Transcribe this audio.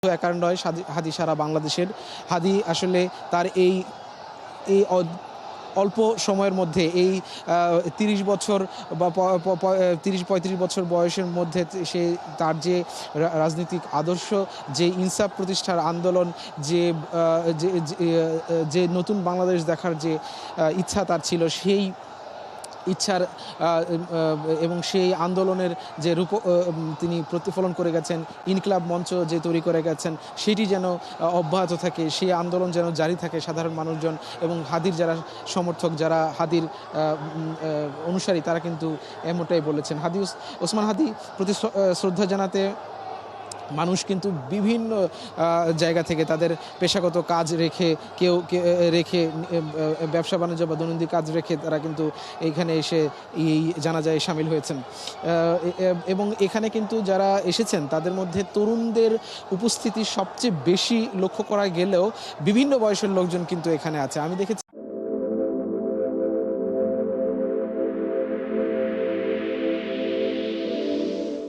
একার নয়, হাদি সারা বাংলাদেশের। হাদি আসলে তার এই এই অল্প সময়ের মধ্যে এই ৩০ বছর বা ৩০-৩৫ বছর বয়সের মধ্যে সে তার যে রাজনৈতিক আদর্শ, যে ইনসাফ প্রতিষ্ঠার আন্দোলন, যে যে নতুন বাংলাদেশ দেখার যে ইচ্ছা তার ছিল, সেই ইচ্ছার এবং সেই আন্দোলনের যে তিনি প্রতিফলন করে গেছেন, ইনকিলাব মঞ্চ যে তৈরি করে গেছেন, সেটি যেন অব্যাহত থাকে, সেই আন্দোলন যেন জারি থাকে। সাধারণ মানুষজন এবং হাদির যারা সমর্থক, যারা হাদির অনুসারী, তারা কিন্তু এমনটাই বলেছেন। ওসমান হাদি প্রতি শ্রদ্ধা জানাতে মানুষ কিন্তু বিভিন্ন জায়গা থেকে তাদের পেশাগত কাজ রেখে, কেউ রেখে ব্যবসা বাণিজ্য বা দৈনন্দিন কাজ রেখে তারা কিন্তু এইখানে এসে এই জানাজায় শামিল হয়েছেন। এবং এখানে কিন্তু যারা এসেছেন তাদের মধ্যে তরুণদের উপস্থিতি সবচেয়ে বেশি লক্ষ্য করা গেলেও বিভিন্ন বয়সের লোকজন কিন্তু এখানে আছে। আমি দেখেছি